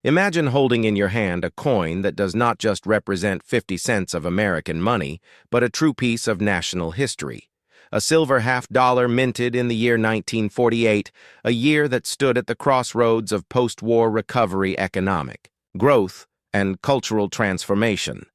Imagine holding in your hand a coin that does not just represent 50 cents of American money, but a true piece of national history. A silver half-dollar minted in the year 1948, a year that stood at the crossroads of post-war recovery, economic growth, and cultural transformation.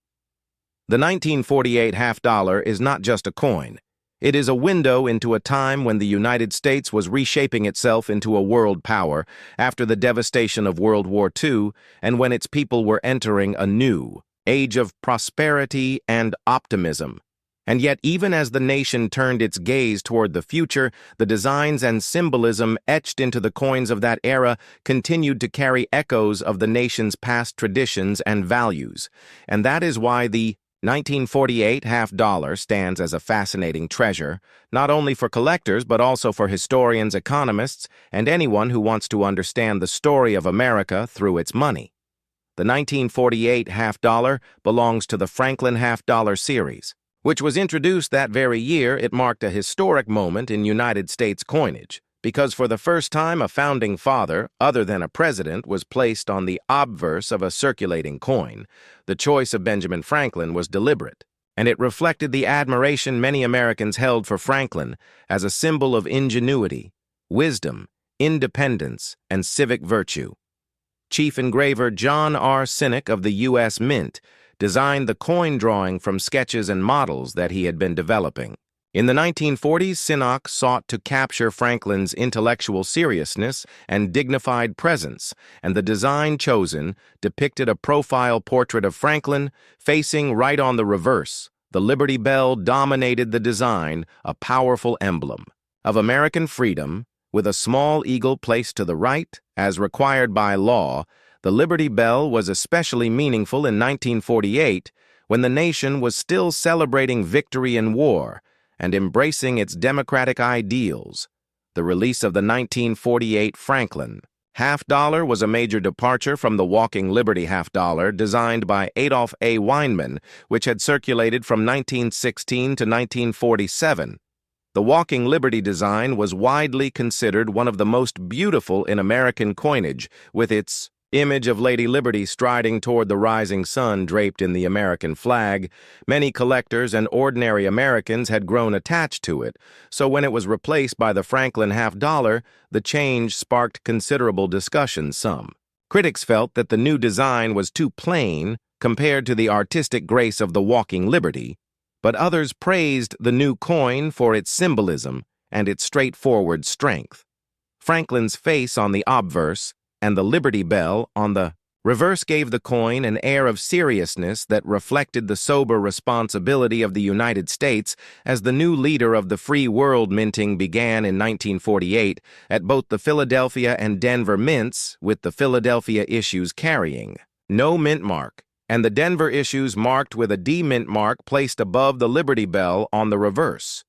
The 1948 half-dollar is not just a coin. It is a window into a time when the United States was reshaping itself into a world power after the devastation of World War II and when its people were entering a new age of prosperity and optimism. And yet, even as the nation turned its gaze toward the future, the designs and symbolism etched into the coins of that era continued to carry echoes of the nation's past traditions and values. And that is why the 1948 half-dollar stands as a fascinating treasure, not only for collectors but also for historians, economists, and anyone who wants to understand the story of America through its money. The 1948 half-dollar belongs to the Franklin half-dollar series, which was introduced that very year. It marked a historic moment in United States coinage, because for the first time a founding father, other than a president, was placed on the obverse of a circulating coin. The choice of Benjamin Franklin was deliberate, and it reflected the admiration many Americans held for Franklin as a symbol of ingenuity, wisdom, independence, and civic virtue. Chief engraver John R. Sinek of the U.S. Mint designed the coin drawing from sketches and models that he had been developing. In the 1940s, Sinek sought to capture Franklin's intellectual seriousness and dignified presence, and the design chosen depicted a profile portrait of Franklin facing right on the reverse. The Liberty Bell dominated the design, a powerful emblem of American freedom, with a small eagle placed to the right, as required by law. The Liberty Bell was especially meaningful in 1948, when the nation was still celebrating victory in war and embracing its democratic ideals. The release of the 1948 Franklin half-dollar was a major departure from the Walking Liberty half-dollar designed by Adolph A. Weinman, which had circulated from 1916 to 1947. The Walking Liberty design was widely considered one of the most beautiful in American coinage, with its image of Lady Liberty striding toward the rising sun draped in the American flag. Many collectors and ordinary Americans had grown attached to it, so when it was replaced by the Franklin half-dollar, the change sparked considerable discussion. Some critics felt that the new design was too plain compared to the artistic grace of the Walking Liberty, but others praised the new coin for its symbolism and its straightforward strength. Franklin's face on the obverse and the Liberty Bell on the reverse gave the coin an air of seriousness that reflected the sober responsibility of the United States as the new leader of the free world. Minting began in 1948 at both the Philadelphia and Denver mints, with the Philadelphia issues carrying no mint mark, and the Denver issues marked with a D mint mark placed above the Liberty Bell on the reverse.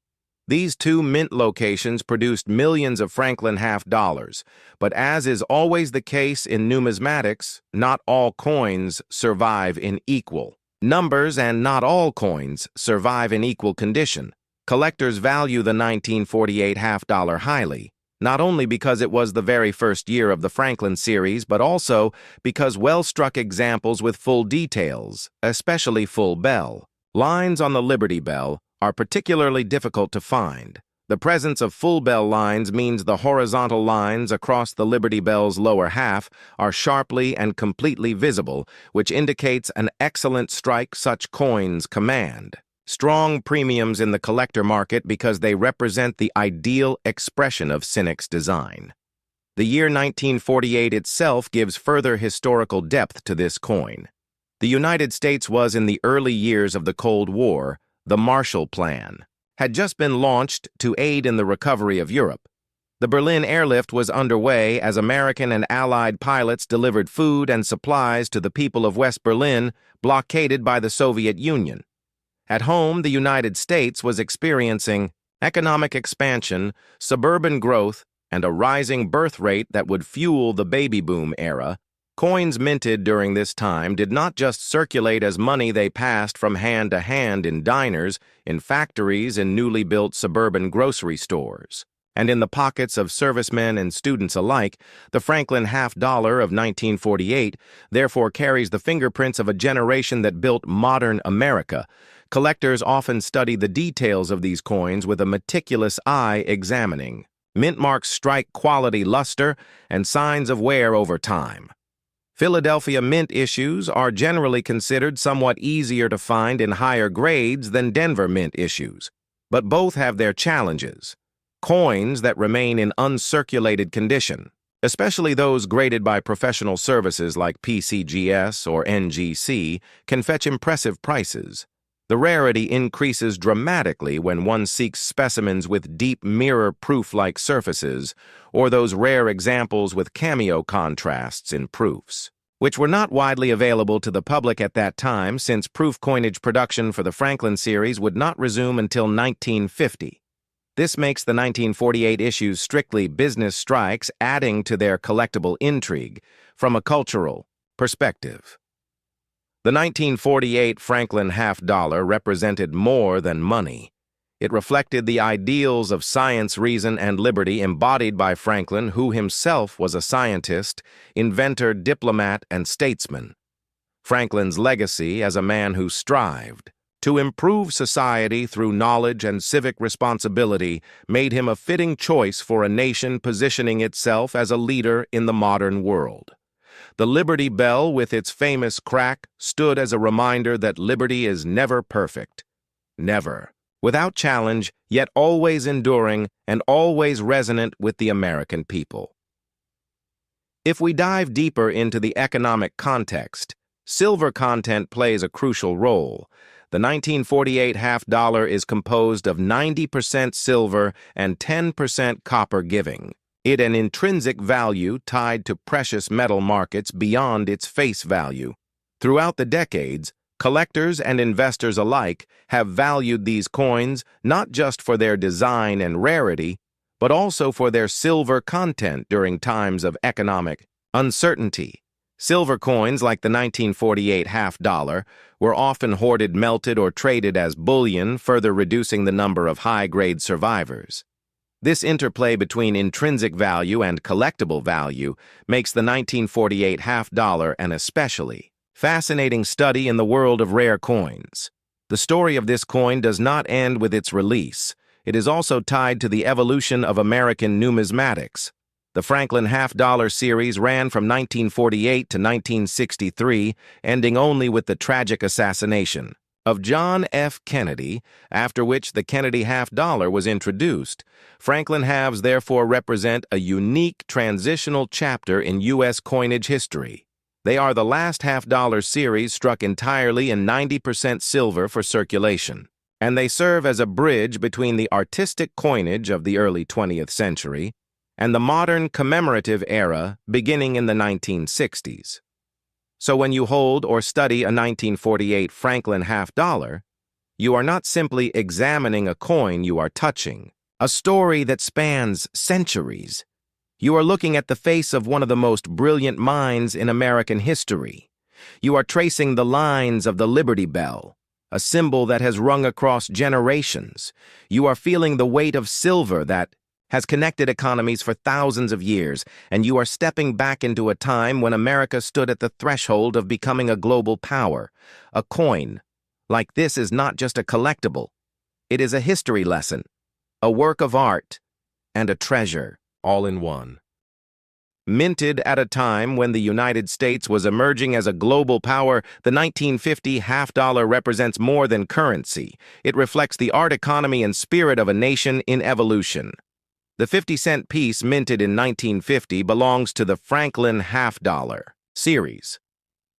These two mint locations produced millions of Franklin half-dollars, but as is always the case in numismatics, not all coins survive in equal numbers and not all coins survive in equal condition. Collectors value the 1948 half-dollar highly, not only because it was the very first year of the Franklin series, but also because well-struck examples with full details, especially full bell lines on the Liberty Bell, are particularly difficult to find. The presence of full bell lines means the horizontal lines across the Liberty Bell's lower half are sharply and completely visible, which indicates an excellent strike such coins command. Strong premiums in the collector market because they represent the ideal expression of Sinek's design. The year 1948 itself gives further historical depth to this coin. The United States was in the early years of the Cold War. The Marshall Plan had just been launched to aid in the recovery of Europe. The Berlin airlift was underway as American and Allied pilots delivered food and supplies to the people of West Berlin, blockaded by the Soviet Union. At home, the United States was experiencing economic expansion, suburban growth, and a rising birth rate that would fuel the baby boom era. Coins minted during this time did not just circulate as money. They passed from hand to hand in diners, in factories, and newly built suburban grocery stores. And in the pockets of servicemen and students alike, the Franklin half-dollar of 1948 therefore carries the fingerprints of a generation that built modern America. Collectors often study the details of these coins with a meticulous eye examining. Mint marks strike quality luster and signs of wear over time. Philadelphia Mint issues are generally considered somewhat easier to find in higher grades than Denver Mint issues, but both have their challenges. Coins that remain in uncirculated condition, especially those graded by professional services like PCGS or NGC, can fetch impressive prices. The rarity increases dramatically when one seeks specimens with deep mirror-proof-like surfaces, or those rare examples with cameo contrasts in proofs, which were not widely available to the public at that time since proof coinage production for the Franklin series would not resume until 1950. This makes the 1948 issues strictly business strikes, adding to their collectible intrigue from a cultural perspective. The 1948 Franklin half-dollar represented more than money. It reflected the ideals of science, reason, and liberty embodied by Franklin, who himself was a scientist, inventor, diplomat, and statesman. Franklin's legacy as a man who strived to improve society through knowledge and civic responsibility made him a fitting choice for a nation positioning itself as a leader in the modern world. The Liberty Bell, with its famous crack, stood as a reminder that liberty is never perfect. Never. Without challenge, yet always enduring and always resonant with the American people. If we dive deeper into the economic context, silver content plays a crucial role. The 1948 half-dollar is composed of 90% silver and 10% copper, giving it an intrinsic value tied to precious metal markets beyond its face value. Throughout the decades, collectors and investors alike have valued these coins not just for their design and rarity, but also for their silver content during times of economic uncertainty. Silver coins like the 1948 half-dollar were often hoarded, melted, or traded as bullion, further reducing the number of high-grade survivors. This interplay between intrinsic value and collectible value makes the 1948 half-dollar an especially fascinating study in the world of rare coins. The story of this coin does not end with its release. It is also tied to the evolution of American numismatics. The Franklin half-dollar series ran from 1948 to 1963, ending only with the tragic assassination of John F. Kennedy, after which the Kennedy half-dollar was introduced. Franklin halves therefore represent a unique transitional chapter in U.S. coinage history. They are the last half-dollar series struck entirely in 90% silver for circulation, and they serve as a bridge between the artistic coinage of the early 20th century and the modern commemorative era beginning in the 1960s. So when you hold or study a 1948 Franklin half-dollar, you are not simply examining a coin, you are touching a story that spans centuries. You are looking at the face of one of the most brilliant minds in American history. You are tracing the lines of the Liberty Bell, a symbol that has rung across generations. You are feeling the weight of silver that has connected economies for thousands of years, and you are stepping back into a time when America stood at the threshold of becoming a global power. A coin like this is not just a collectible. It is a history lesson, a work of art, and a treasure, all in one. Minted at a time when the United States was emerging as a global power, the 1950 half-dollar represents more than currency. It reflects the art economy and spirit of a nation in evolution. The 50-cent piece minted in 1950 belongs to the Franklin half-dollar series,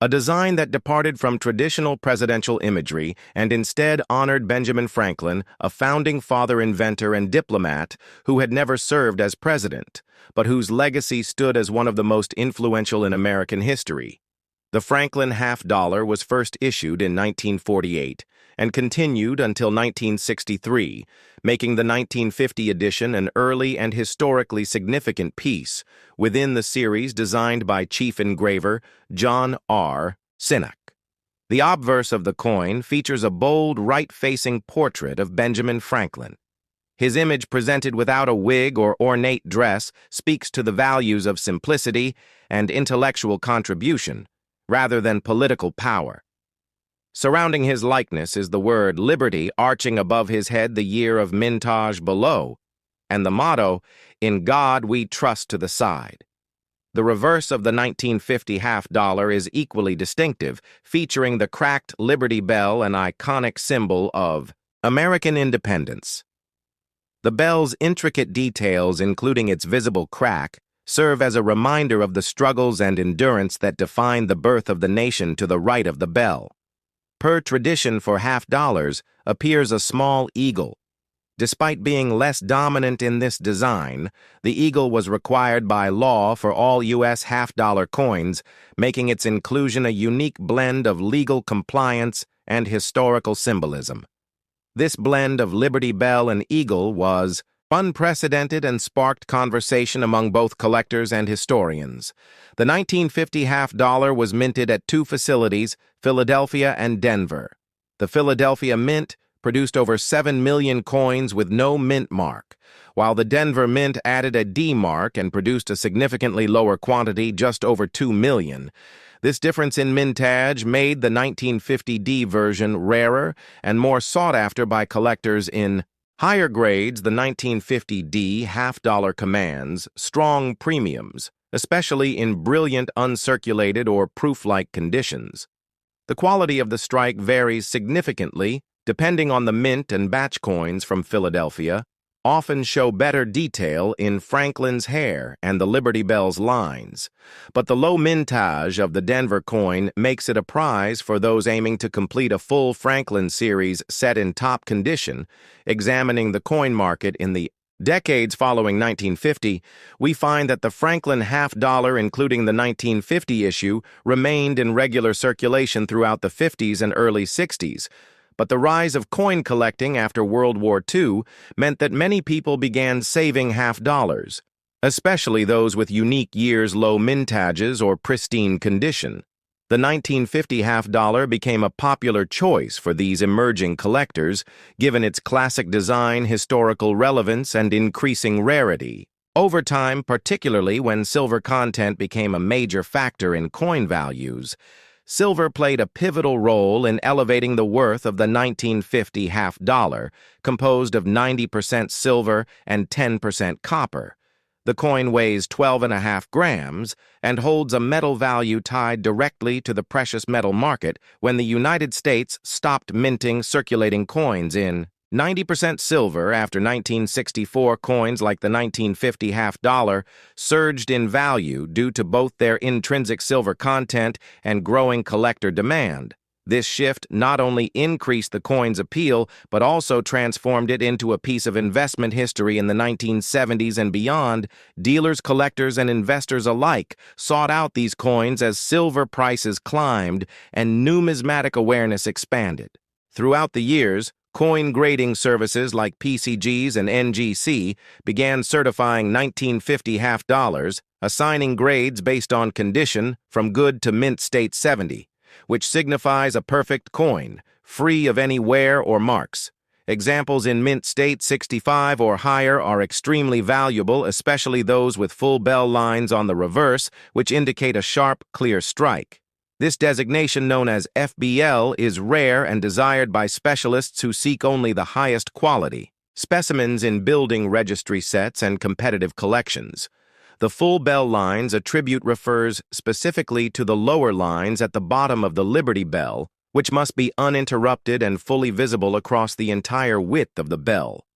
a design that departed from traditional presidential imagery and instead honored Benjamin Franklin, a founding father inventor and diplomat who had never served as president, but whose legacy stood as one of the most influential in American history. The Franklin half-dollar was first issued in 1948 and continued until 1963, making the 1950 edition an early and historically significant piece within the series designed by chief engraver John R. Sinnock. The obverse of the coin features a bold right-facing portrait of Benjamin Franklin. His image presented without a wig or ornate dress speaks to the values of simplicity and intellectual contribution, rather than political power. Surrounding his likeness is the word liberty arching above his head, the year of mintage below, and the motto, "In God we trust," to the side. The reverse of the 1950 half-dollar is equally distinctive, featuring the cracked Liberty Bell, an iconic symbol of American independence. The bell's intricate details, including its visible crack, serve as a reminder of the struggles and endurance that defined the birth of the nation to the right of the bell. Per tradition for half-dollars appears a small eagle. Despite being less dominant in this design, the eagle was required by law for all U.S. half-dollar coins, making its inclusion a unique blend of legal compliance and historical symbolism. This blend of Liberty Bell and eagle was unprecedented and sparked conversation among both collectors and historians. The 1950 half-dollar was minted at two facilities, Philadelphia and Denver. The Philadelphia Mint produced over 7 million coins with no mint mark, while the Denver Mint added a D mark and produced a significantly lower quantity, just over 2 million. This difference in mintage made the 1950 D version rarer and more sought after by collectors. In higher grades, the 1950 D half-dollar commands strong premiums, especially in brilliant uncirculated or proof-like conditions. The quality of the strike varies significantly depending on the mint, and batch coins from Philadelphia often show better detail in Franklin's hair and the Liberty Bell's lines, but the low mintage of the Denver coin makes it a prize for those aiming to complete a full Franklin series set in top condition. Examining the coin market in the decades following 1950, we find that the Franklin half-dollar, including the 1950 issue, remained in regular circulation throughout the 50s and early 60s. But the rise of coin collecting after World War II meant that many people began saving half-dollars, especially those with unique years' low mintages or pristine condition. The 1950 half-dollar became a popular choice for these emerging collectors, given its classic design, historical relevance, and increasing rarity. Over time, particularly when silver content became a major factor in coin values, silver played a pivotal role in elevating the worth of the 1950 half-dollar, composed of 90% silver and 10% copper. The coin weighs 12.5 grams and holds a metal value tied directly to the precious metal market when the United States stopped minting circulating coins in 90% silver. After 1964, coins like the 1950 half-dollar surged in value due to both their intrinsic silver content and growing collector demand. This shift not only increased the coin's appeal, but also transformed it into a piece of investment history. In the 1970s and beyond, dealers, collectors, and investors alike sought out these coins as silver prices climbed and numismatic awareness expanded. Throughout the years, coin grading services like PCGs and NGC began certifying 1950 half-dollars, assigning grades based on condition from good to mint state 70, which signifies a perfect coin, free of any wear or marks. Examples in mint state 65 or higher are extremely valuable, especially those with full bell lines on the reverse, which indicate a sharp, clear strike. This designation, known as FBL, is rare and desired by specialists who seek only the highest quality specimens in building registry sets and competitive collections. The full bell lines attribute refers specifically to the lower lines at the bottom of the Liberty Bell, which must be uninterrupted and fully visible across the entire width of the bell.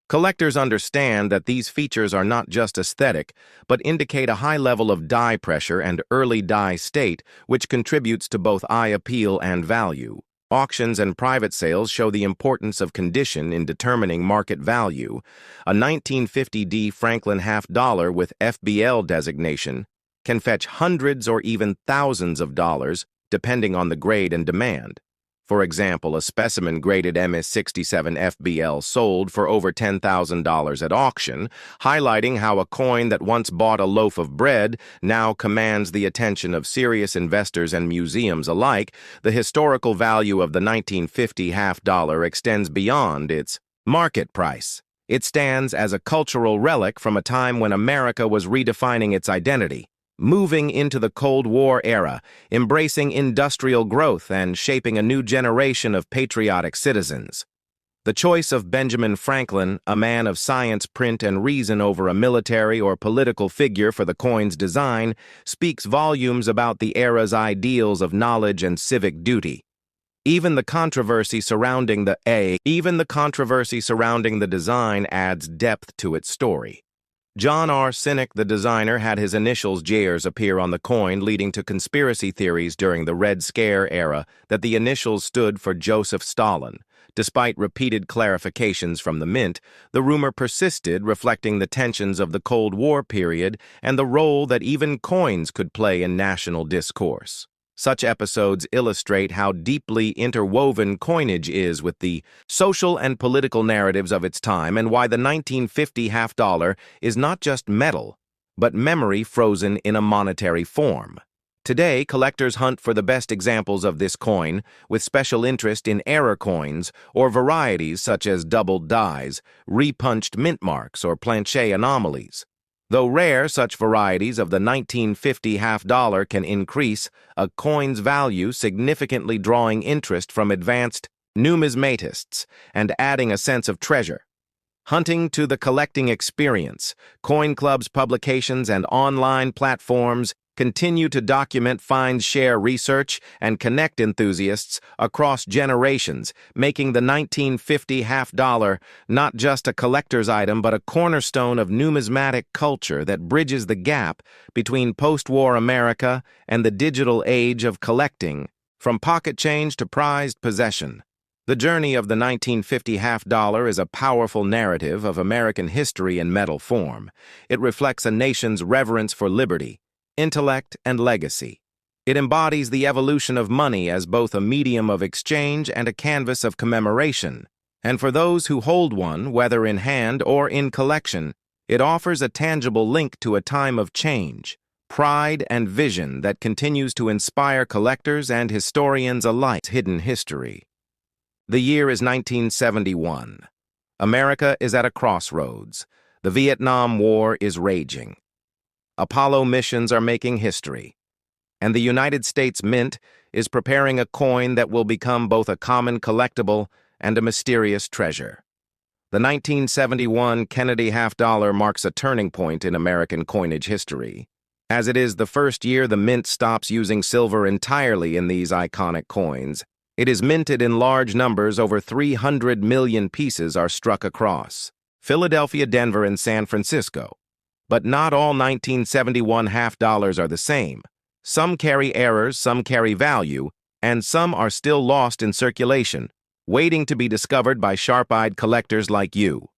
Collectors understand that these features are not just aesthetic, but indicate a high level of die pressure and early die state, which contributes to both eye appeal and value. Auctions and private sales show the importance of condition in determining market value. A 1950 D Franklin half-dollar with FBL designation can fetch hundreds or even thousands of dollars, depending on the grade and demand. For example, a specimen graded MS67 FBL sold for over $10,000 at auction, highlighting how a coin that once bought a loaf of bread now commands the attention of serious investors and museums alike. The historical value of the 1950 half-dollar extends beyond its market price. It stands as a cultural relic from a time when America was redefining its identity, moving into the Cold War era, embracing industrial growth and shaping a new generation of patriotic citizens. The choice of Benjamin Franklin, a man of science, print, and reason over a military or political figure for the coin's design, speaks volumes about the era's ideals of knowledge and civic duty. Even the controversy surrounding the design adds depth to its story. John R. Sinek, the designer, had his initials JRs appear on the coin, leading to conspiracy theories during the Red Scare era that the initials stood for Joseph Stalin. Despite repeated clarifications from the mint, the rumor persisted, reflecting the tensions of the Cold War period and the role that even coins could play in national discourse. Such episodes illustrate how deeply interwoven coinage is with the social and political narratives of its time, and why the 1950 half dollar is not just metal, but memory frozen in a monetary form. Today, collectors hunt for the best examples of this coin, with special interest in error coins or varieties such as doubled dies, repunched mint marks, or planche anomalies. Though rare, such varieties of the 1950 half dollar can increase a coin's value, significantly drawing interest from advanced numismatists and adding a sense of treasure. Hunting to the collecting experience, coin clubs, publications, and online platforms continue to document finds, share research, and connect enthusiasts across generations, making the 1950 half dollar not just a collector's item but a cornerstone of numismatic culture that bridges the gap between post-war America and the digital age of collecting, from pocket change to prized possession. The journey of the 1950 half dollar is a powerful narrative of American history in metal form. It reflects a nation's reverence for liberty, intellect, and legacy. It embodies the evolution of money as both a medium of exchange and a canvas of commemoration. And for those who hold one, whether in hand or in collection, it offers a tangible link to a time of change, pride, and vision that continues to inspire collectors and historians alike. Hidden history. The year is 1971. America is at a crossroads. The Vietnam War is raging. Apollo missions are making history, and the United States Mint is preparing a coin that will become both a common collectible and a mysterious treasure. The 1971 Kennedy half dollar marks a turning point in American coinage history, as it is the first year the Mint stops using silver entirely in these iconic coins. It is minted in large numbers. Over 300 million pieces are struck across Philadelphia, Denver, and San Francisco. But not all 1971 half dollars are the same. Some carry errors, some carry value, and some are still lost in circulation, waiting to be discovered by sharp-eyed collectors like you.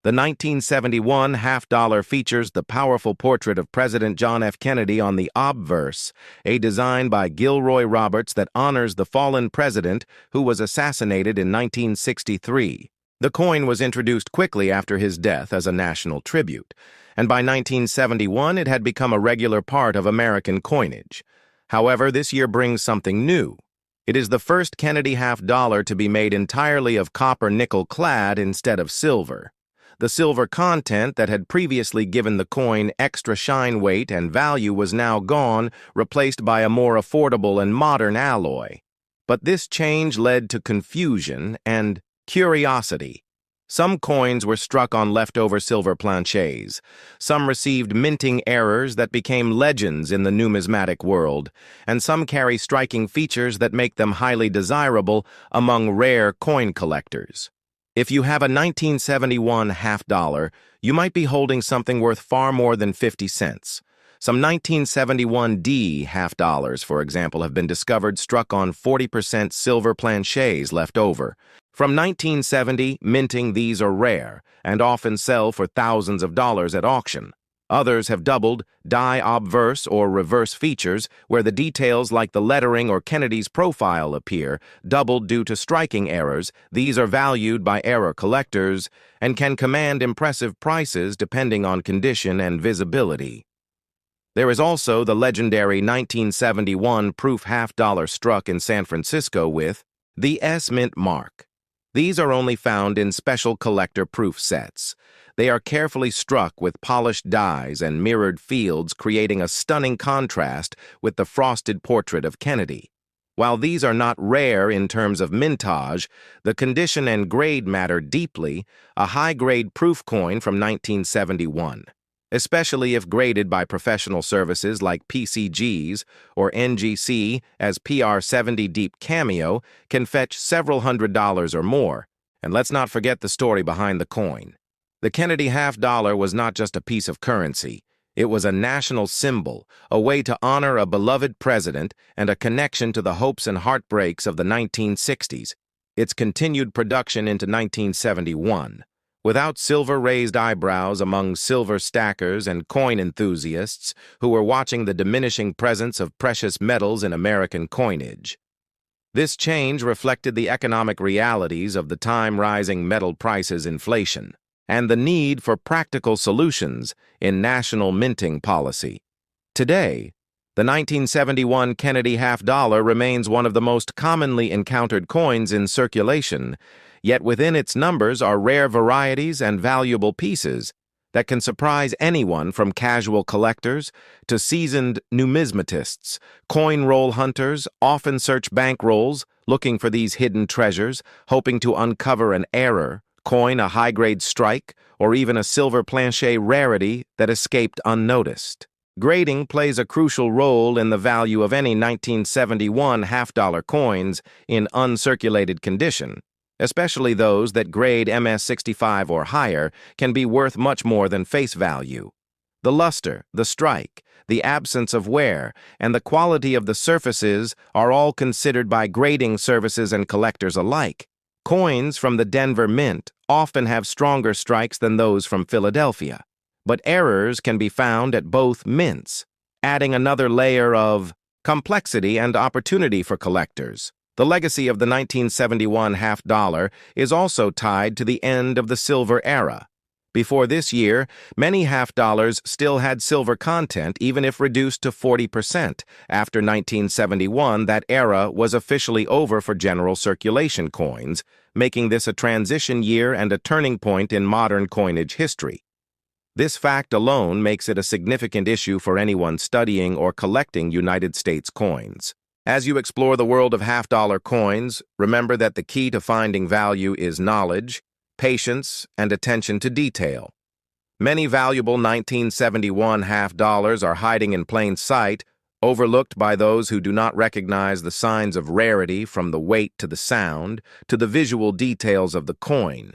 The 1971 half dollar features the powerful portrait of President John F. Kennedy on the obverse, a design by Gilroy Roberts that honors the fallen president who was assassinated in 1963. The coin was introduced quickly after his death as a national tribute, and by 1971 it had become a regular part of American coinage. However, this year brings something new. It is the first Kennedy half dollar to be made entirely of copper nickel clad instead of silver. The silver content that had previously given the coin extra shine, weight, and value was now gone, replaced by a more affordable and modern alloy. But this change led to confusion and curiosity. Some coins were struck on leftover silver planches. Some received minting errors that became legends in the numismatic world, and some carry striking features that make them highly desirable among rare coin collectors. If you have a 1971 half dollar, you might be holding something worth far more than 50 cents. Some 1971D half dollars, for example, have been discovered struck on 40% silver planches left over. From 1970, minting these are rare and often sell for thousands of dollars at auction. Others have doubled, die obverse or reverse features where the details like the lettering or Kennedy's profile appear, doubled due to striking errors. These are valued by error collectors and can command impressive prices depending on condition and visibility. There is also the legendary 1971 proof half dollar struck in San Francisco with the S Mint mark. These are only found in special collector proof sets. They are carefully struck with polished dies and mirrored fields, creating a stunning contrast with the frosted portrait of Kennedy. While these are not rare in terms of mintage, the condition and grade matter deeply. A high-grade proof coin from 1971, especially if graded by professional services like PCGs or NGC as PR70 Deep Cameo, can fetch several $100s or more. And let's not forget the story behind the coin. The Kennedy half-dollar was not just a piece of currency. It was a national symbol, a way to honor a beloved president and a connection to the hopes and heartbreaks of the 1960s. Its continued production into 1971. Without silver raised eyebrows among silver stackers and coin enthusiasts who were watching the diminishing presence of precious metals in American coinage. This change reflected the economic realities of the time: rising metal prices, inflation, and the need for practical solutions in national minting policy. Today, the 1971 Kennedy half-dollar remains one of the most commonly encountered coins in circulation, yet within its numbers are rare varieties and valuable pieces that can surprise anyone from casual collectors to seasoned numismatists. Coin roll hunters often search bankrolls looking for these hidden treasures, hoping to uncover an error, coin, a high-grade strike, or even a silver planche rarity that escaped unnoticed. Grading plays a crucial role in the value of any 1971 half-dollar coins in uncirculated condition. Especially those that grade MS65 or higher can be worth much more than face value. The luster, the strike, the absence of wear, and the quality of the surfaces are all considered by grading services and collectors alike. Coins from the Denver Mint often have stronger strikes than those from Philadelphia, but errors can be found at both mints, adding another layer of complexity and opportunity for collectors. The legacy of the 1971 half-dollar is also tied to the end of the silver era. Before this year, many half-dollars still had silver content, even if reduced to 40%. After 1971, that era was officially over for general circulation coins, making this a transition year and a turning point in modern coinage history. This fact alone makes it a significant issue for anyone studying or collecting United States coins. As you explore the world of half-dollar coins, remember that the key to finding value is knowledge, patience, and attention to detail. Many valuable 1971 half-dollars are hiding in plain sight, overlooked by those who do not recognize the signs of rarity, from the weight to the sound, to the visual details of the coin.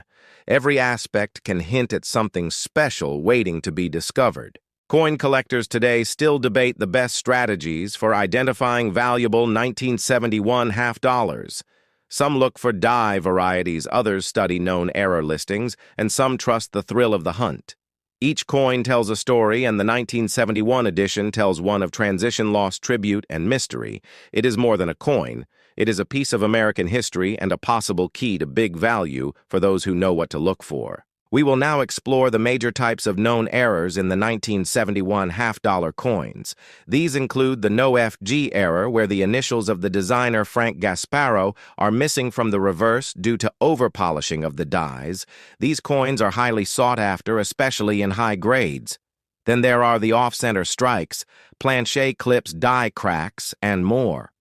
Every aspect can hint at something special waiting to be discovered. Coin collectors today still debate the best strategies for identifying valuable 1971 half-dollars. Some look for die varieties, others study known error listings, and some trust the thrill of the hunt. Each coin tells a story, and the 1971 edition tells one of transition, loss, tribute, and mystery. It is more than a coin. It is a piece of American history and a possible key to big value for those who know what to look for. We will now explore the major types of known errors in the 1971 half-dollar coins. These include the no-FG error, where the initials of the designer Frank Gasparo are missing from the reverse due to over-polishing of the dies. These coins are highly sought after, especially in high grades. Then there are the off-center strikes, planche clips, die cracks, and more.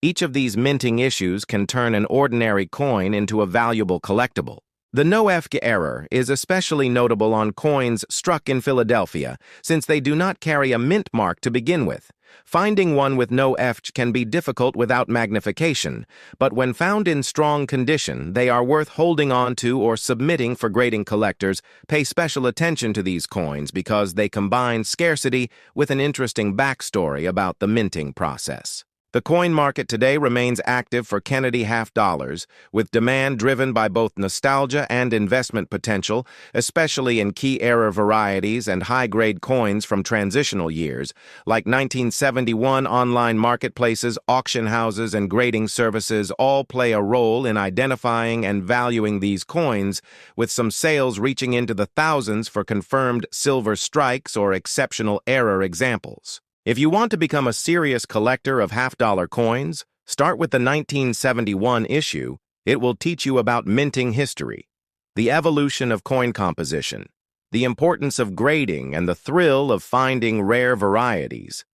Each of these minting issues can turn an ordinary coin into a valuable collectible. The no-FG error is especially notable on coins struck in Philadelphia, since they do not carry a mint mark to begin with. Finding one with no FG can be difficult without magnification, but when found in strong condition, they are worth holding on to or submitting for grading. Collectors pay special attention to these coins because they combine scarcity with an interesting backstory about the minting process. The coin market today remains active for Kennedy half-dollars, with demand driven by both nostalgia and investment potential, especially in key era varieties and high-grade coins from transitional years, like 1971. Online marketplaces, auction houses, and grading services all play a role in identifying and valuing these coins, with some sales reaching into the thousands for confirmed silver strikes or exceptional error examples. If you want to become a serious collector of half-dollar coins, start with the 1971 issue. It will teach you about minting history, the evolution of coin composition, the importance of grading, and the thrill of finding rare varieties.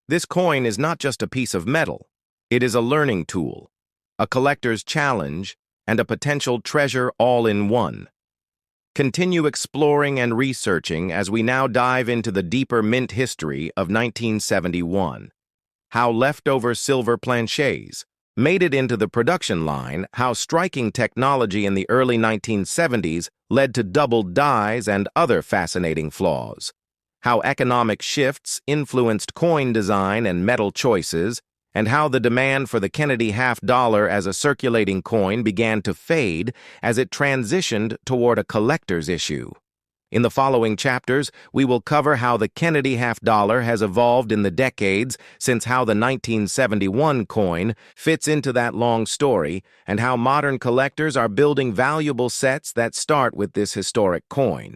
This coin is not just a piece of metal. It is a learning tool, a collector's challenge, and a potential treasure all in one. Continue exploring and researching as we now dive into the deeper mint history of 1971. How leftover silver planchets made it into the production line, how striking technology in the early 1970s led to doubled dies and other fascinating flaws, how economic shifts influenced coin design and metal choices, and how the demand for the Kennedy half-dollar as a circulating coin began to fade as it transitioned toward a collector's issue. In the following chapters, we will cover how the Kennedy half-dollar has evolved in the decades since how the 1971 coin fits into that long story, and how modern collectors are building valuable sets that start with this historic coin.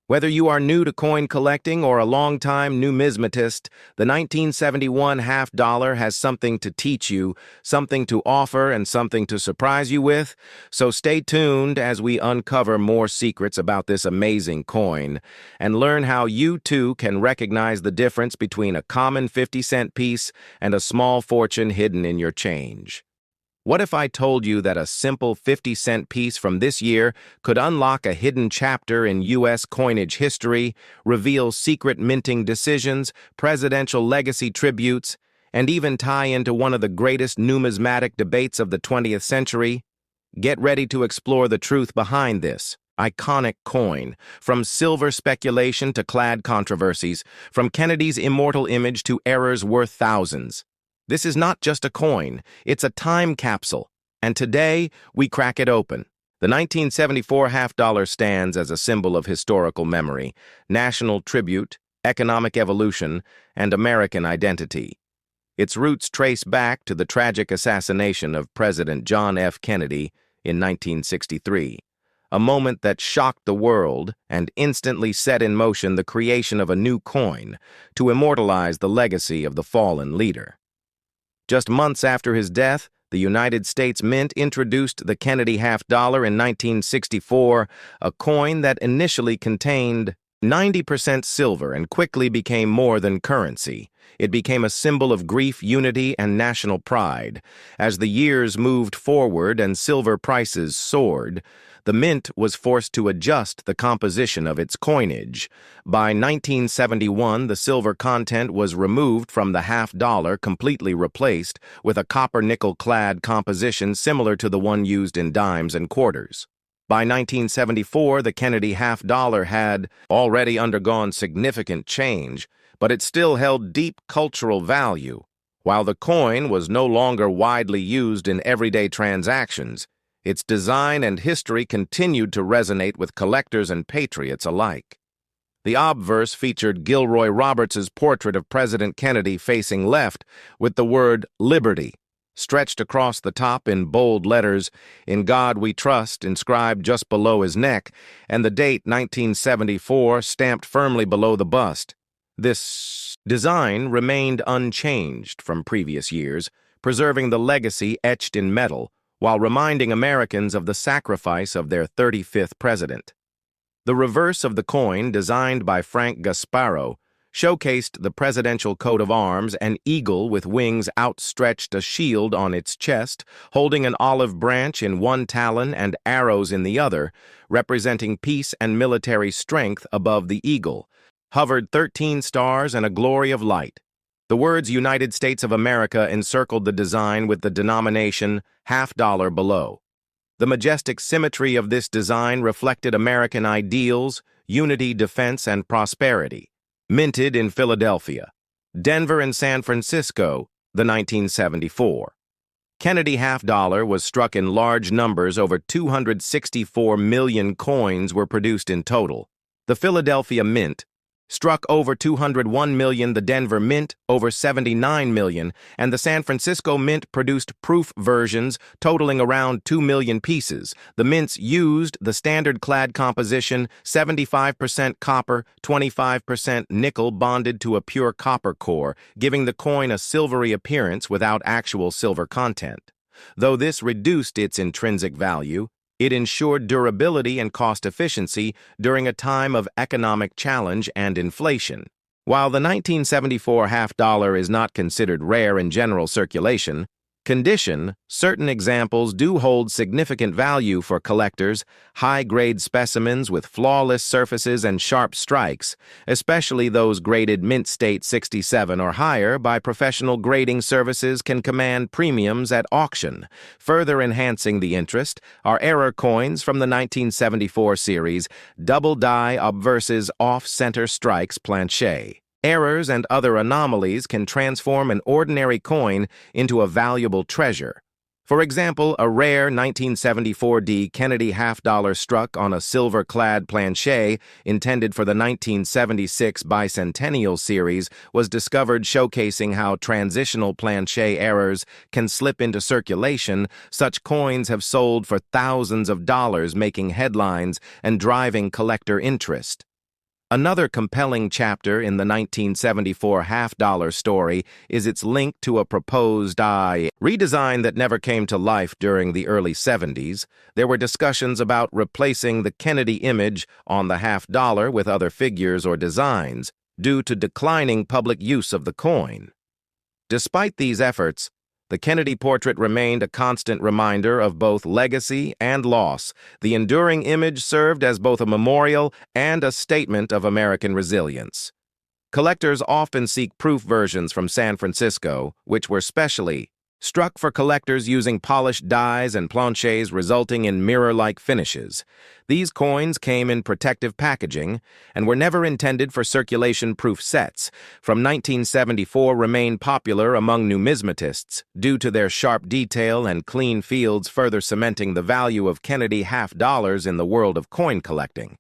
Whether you are new to coin collecting or a long-time numismatist, the 1971 half-dollar has something to teach you, something to offer, and something to surprise you with. So stay tuned as we uncover more secrets about this amazing coin and learn how you too can recognize the difference between a common 50-cent piece and a small fortune hidden in your change. What if I told you that a simple 50-cent piece from this year could unlock a hidden chapter in U.S. coinage history, reveal secret minting decisions, presidential legacy tributes, and even tie into one of the greatest numismatic debates of the 20th century? Get ready to explore the truth behind this iconic coin, from silver speculation to clad controversies, from Kennedy's immortal image to errors worth thousands. This is not just a coin, it's a time capsule, and today we crack it open. The 1974 half-dollar stands as a symbol of historical memory, national tribute, economic evolution, and American identity. Its roots trace back to the tragic assassination of President John F. Kennedy in 1963, a moment that shocked the world and instantly set in motion the creation of a new coin to immortalize the legacy of the fallen leader. Just months after his death, the United States Mint introduced the Kennedy half-dollar in 1964, a coin that initially contained 90% silver and quickly became more than currency. It became a symbol of grief, unity, and national pride. As the years moved forward and silver prices soared, the mint was forced to adjust the composition of its coinage. By 1971, the silver content was removed from the half-dollar, completely replaced with a copper-nickel-clad composition similar to the one used in dimes and quarters. By 1974, the Kennedy half-dollar had already undergone significant change, but it still held deep cultural value. While the coin was no longer widely used in everyday transactions, its design and history continued to resonate with collectors and patriots alike. The obverse featured Gilroy Roberts's portrait of President Kennedy facing left with the word "Liberty" stretched across the top in bold letters, "In God We Trust," inscribed just below his neck, and the date 1974 stamped firmly below the bust. This design remained unchanged from previous years, preserving the legacy etched in metal, while reminding Americans of the sacrifice of their 35th president. The reverse of the coin, designed by Frank Gasparo, showcased the presidential coat of arms, an eagle with wings outstretched, a shield on its chest, holding an olive branch in one talon and arrows in the other, representing peace and military strength. Above the eagle hovered 13 stars and a glory of light. The words United States of America encircled the design with the denomination half-dollar below. The majestic symmetry of this design reflected American ideals, unity, defense, and prosperity. Minted in Philadelphia, Denver, and San Francisco, the 1974. Kennedy half-dollar was struck in large numbers. Over 264 million coins were produced in total. The Philadelphia Mint struck over 201 million, the Denver Mint over 79 million, and the San Francisco Mint produced proof versions totaling around 2 million pieces. The mints used the standard clad composition, 75% copper, 25% nickel bonded to a pure copper core, giving the coin a silvery appearance without actual silver content. Though this reduced its intrinsic value, it ensured durability and cost efficiency during a time of economic challenge and inflation. While the 1974 half dollar is not considered rare in general circulation, certain examples do hold significant value for collectors, high-grade specimens with flawless surfaces and sharp strikes, especially those graded mint state 67 or higher by professional grading services can command premiums at auction. Further enhancing the interest are error coins from the 1974 series, double die obverses off-center strikes planche. Errors and other anomalies can transform an ordinary coin into a valuable treasure. For example, a rare 1974D Kennedy half-dollar struck on a silver-clad planche intended for the 1976 Bicentennial series was discovered, showcasing how transitional planche errors can slip into circulation. Such coins have sold for thousands of dollars, making headlines and driving collector interest. Another compelling chapter in the 1974 half-dollar story is its link to a proposed redesign that never came to life during the early 70s. There were discussions about replacing the Kennedy image on the half-dollar with other figures or designs due to declining public use of the coin. Despite these efforts, the Kennedy portrait remained a constant reminder of both legacy and loss. The enduring image served as both a memorial and a statement of American resilience. Collectors often seek proof versions from San Francisco, which were specially struck for collectors using polished dies and planches, resulting in mirror-like finishes. These coins came in protective packaging and were never intended for circulation-proof sets. From 1974 remained popular among numismatists due to their sharp detail and clean fields, further cementing the value of Kennedy half-dollars in the world of coin collecting.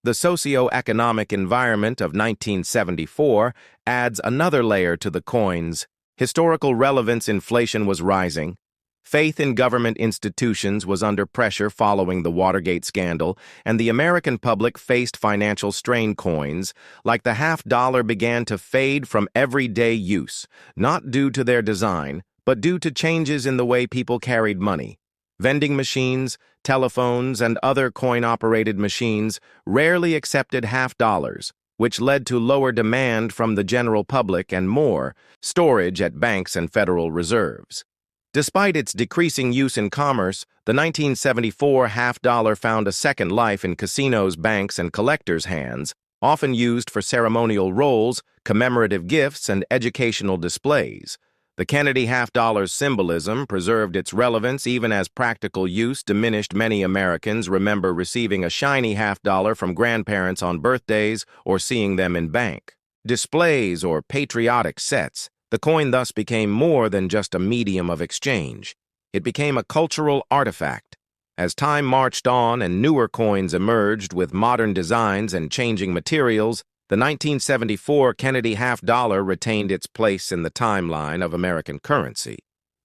The socio-economic environment of 1974 adds another layer to the coin's historical relevance. Inflation was rising. Faith in government institutions was under pressure following the Watergate scandal, and the American public faced financial strain. Coins, like the half-dollar, began to fade from everyday use, not due to their design, but due to changes in the way people carried money. Vending machines, telephones, and other coin-operated machines rarely accepted half-dollars, which led to lower demand from the general public and more storage at banks and Federal Reserves. Despite its decreasing use in commerce, the 1974 half-dollar found a second life in casinos, banks, and collectors' hands, often used for ceremonial rolls, commemorative gifts, and educational displays. The Kennedy half-dollar's symbolism preserved its relevance even as practical use diminished. Many Americans remember receiving a shiny half-dollar from grandparents on birthdays or seeing them in bank displays or patriotic sets. The coin thus became more than just a medium of exchange. It became a cultural artifact. As time marched on and newer coins emerged with modern designs and changing materials, the 1974 Kennedy half-dollar retained its place in the timeline of American currency.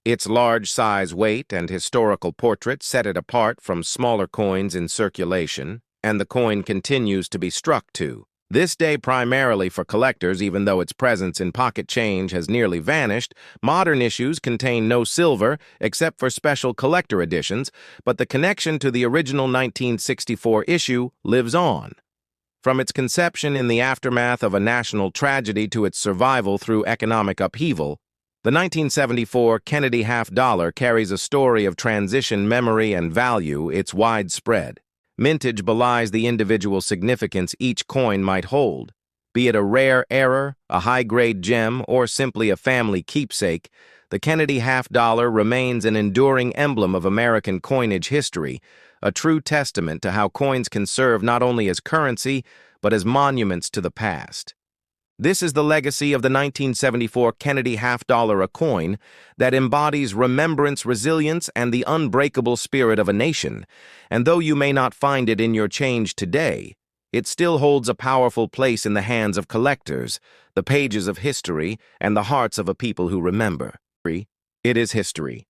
Its large size, weight, and historical portrait set it apart from smaller coins in circulation, and the coin continues to be struck to this day primarily for collectors. Even though its presence in pocket change has nearly vanished, modern issues contain no silver except for special collector editions, but the connection to the original 1964 issue lives on. From its conception in the aftermath of a national tragedy to its survival through economic upheaval, the 1974 Kennedy half-dollar carries a story of transition, memory, and value. Its widespread mintage belies the individual significance each coin might hold. Be it a rare error, a high-grade gem, or simply a family keepsake, the Kennedy half-dollar remains an enduring emblem of American coinage history, a true testament to how coins can serve not only as currency, but as monuments to the past. This is the legacy of the 1974 Kennedy half-dollar, a coin that embodies remembrance, resilience, and the unbreakable spirit of a nation. And though you may not find it in your change today, it still holds a powerful place in the hands of collectors, the pages of history, and the hearts of a people who remember. It is history.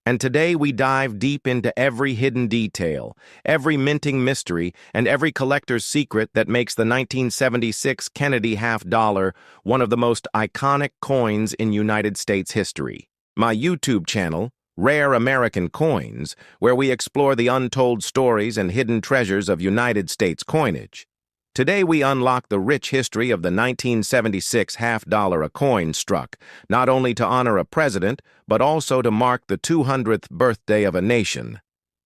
And today we dive deep into every hidden detail, every minting mystery, and every collector's secret that makes the 1976 Kennedy half-dollar one of the most iconic coins in United States history. My YouTube channel, Rare American Coins, where we explore the untold stories and hidden treasures of United States coinage. Today we unlock the rich history of the 1976 half-dollar coin struck, not only to honor a president, but also to mark the 200th birthday of a nation.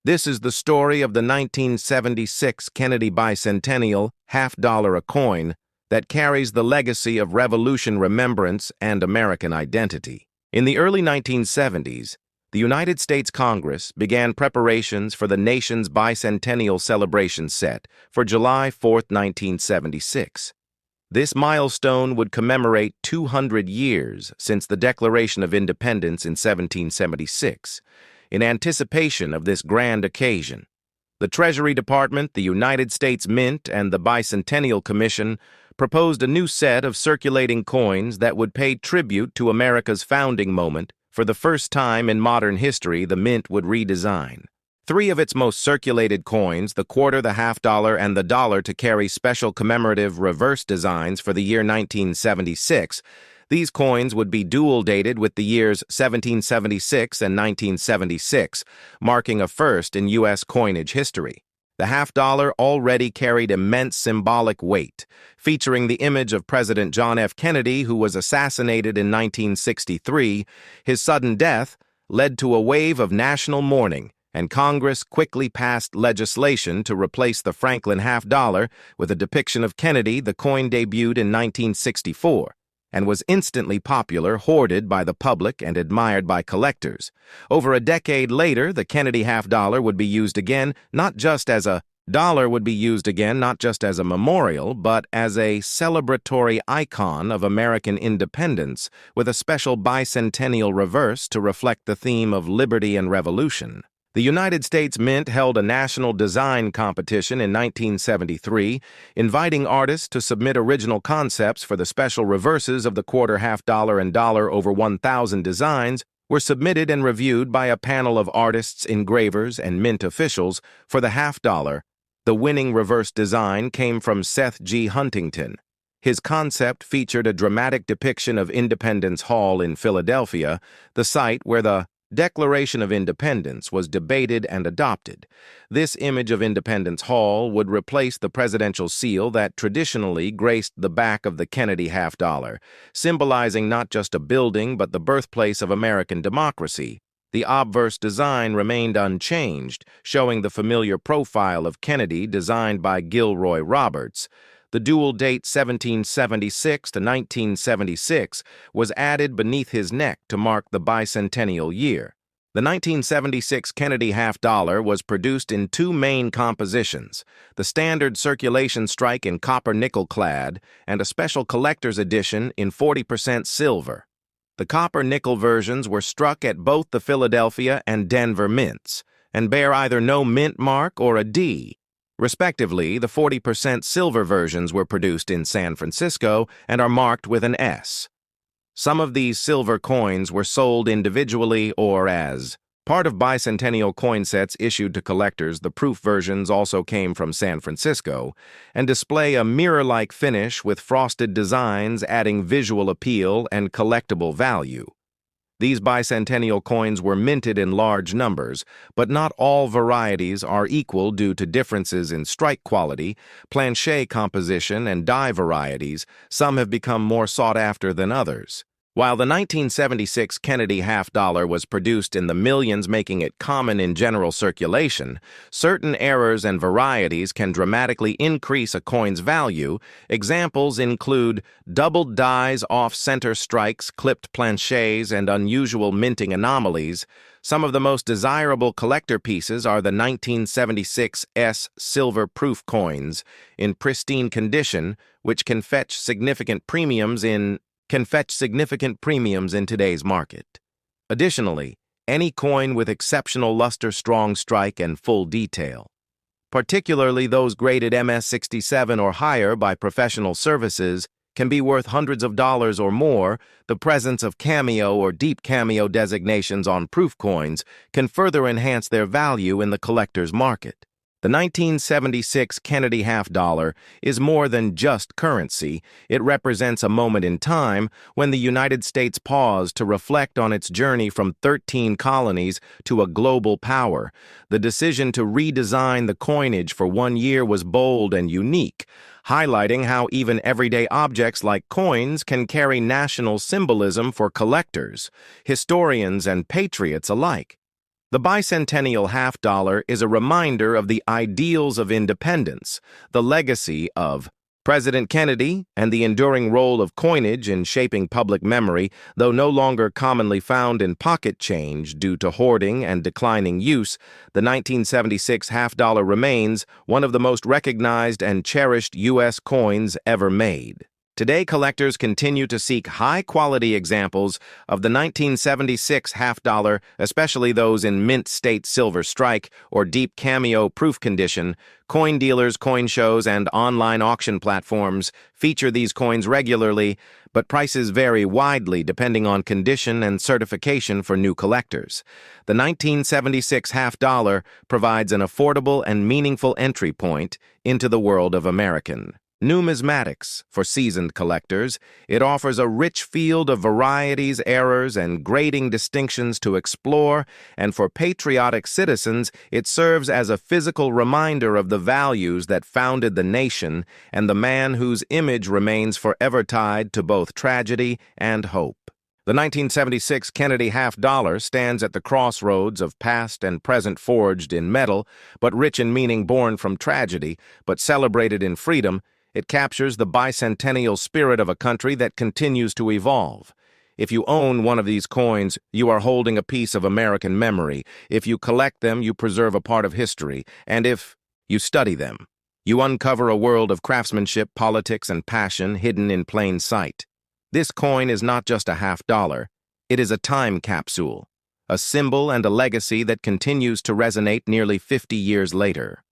This is the story of the 1976 Kennedy Bicentennial half-dollar coin that carries the legacy of Revolution remembrance and American identity. In the early 1970s, the United States Congress began preparations for the nation's bicentennial celebration set for July 4, 1976. This milestone would commemorate 200 years since the Declaration of Independence in 1776. In anticipation of this grand occasion, the Treasury Department, the United States Mint, and the Bicentennial Commission proposed a new set of circulating coins that would pay tribute to America's founding moment. For the first time in modern history, the Mint would redesign three of its most circulated coins, the quarter, the half-dollar, and the dollar, to carry special commemorative reverse designs for the year 1976. These coins would be dual-dated with the years 1776 and 1976, marking a first in U.S. coinage history. The half-dollar already carried immense symbolic weight, featuring the image of President John F. Kennedy, who was assassinated in 1963. His sudden death led to a wave of national mourning, and Congress quickly passed legislation to replace the Franklin half-dollar with a depiction of Kennedy. The coin debuted in 1964. And was instantly popular, hoarded by the public, and admired by collectors. Over a decade later, the Kennedy half-dollar would be used again, not just as a memorial, but as a celebratory icon of American independence, with a special bicentennial reverse to reflect the theme of liberty and revolution. The United States Mint held a national design competition in 1973, inviting artists to submit original concepts for the special reverses of the quarter, half-dollar, and dollar. Over 1,000 designs were submitted and reviewed by a panel of artists, engravers, and mint officials. For the half-dollar, the winning reverse design came from Seth G. Huntington. His concept featured a dramatic depiction of Independence Hall in Philadelphia, the site where the Declaration of Independence was debated and adopted. This image of Independence Hall would replace the presidential seal that traditionally graced the back of the Kennedy half-dollar, symbolizing not just a building but the birthplace of American democracy. The obverse design remained unchanged, showing the familiar profile of Kennedy designed by Gilroy Roberts. The dual date 1776 to 1976 was added beneath his neck to mark the bicentennial year. The 1976 Kennedy half-dollar was produced in two main compositions, the standard circulation strike in copper-nickel clad and a special collector's edition in 40% silver. The copper-nickel versions were struck at both the Philadelphia and Denver mints and bear either no mint mark or a D. Respectively, the 40% silver versions were produced in San Francisco and are marked with an S. Some of these silver coins were sold individually or as part of bicentennial coin sets issued to collectors. The proof versions also came from San Francisco and display a mirror-like finish with frosted designs, adding visual appeal and collectible value. These bicentennial coins were minted in large numbers, but not all varieties are equal due to differences in strike quality, planchet composition, and die varieties. Some have become more sought after than others. While the 1976 Kennedy half-dollar was produced in the millions, making it common in general circulation, certain errors and varieties can dramatically increase a coin's value. Examples include doubled dies, off-center strikes, clipped planchets, and unusual minting anomalies. Some of the most desirable collector pieces are the 1976 S silver proof coins in pristine condition, which can fetch significant premiums in today's market. Additionally, any coin with exceptional luster, strong strike, and full detail, particularly those graded MS67 or higher by professional services, can be worth hundreds of dollars or more. The presence of cameo or deep cameo designations on proof coins can further enhance their value in the collector's market. The 1976 Kennedy half-dollar is more than just currency. It represents a moment in time when the United States paused to reflect on its journey from 13 colonies to a global power. The decision to redesign the coinage for 1 year was bold and unique, highlighting how even everyday objects like coins can carry national symbolism for collectors, historians, and patriots alike. The bicentennial half-dollar is a reminder of the ideals of independence, the legacy of President Kennedy, and the enduring role of coinage in shaping public memory. Though no longer commonly found in pocket change due to hoarding and declining use, the 1976 half-dollar remains one of the most recognized and cherished U.S. coins ever made. Today, collectors continue to seek high-quality examples of the 1976 half-dollar, especially those in mint state silver strike or deep cameo proof condition. Coin dealers, coin shows, and online auction platforms feature these coins regularly, but prices vary widely depending on condition and certification for new collectors. The 1976 half-dollar provides an affordable and meaningful entry point into the world of American numismatics. For seasoned collectors, it offers a rich field of varieties, errors, and grading distinctions to explore, and for patriotic citizens, it serves as a physical reminder of the values that founded the nation and the man whose image remains forever tied to both tragedy and hope. The 1976 Kennedy half-dollar stands at the crossroads of past and present, forged in metal, but rich in meaning, born from tragedy, but celebrated in freedom. It captures the bicentennial spirit of a country that continues to evolve. If you own one of these coins, you are holding a piece of American memory. If you collect them, you preserve a part of history. And if you study them, you uncover a world of craftsmanship, politics, and passion hidden in plain sight. This coin is not just a half-dollar. It is a time capsule, a symbol and a legacy that continues to resonate nearly 50 years later.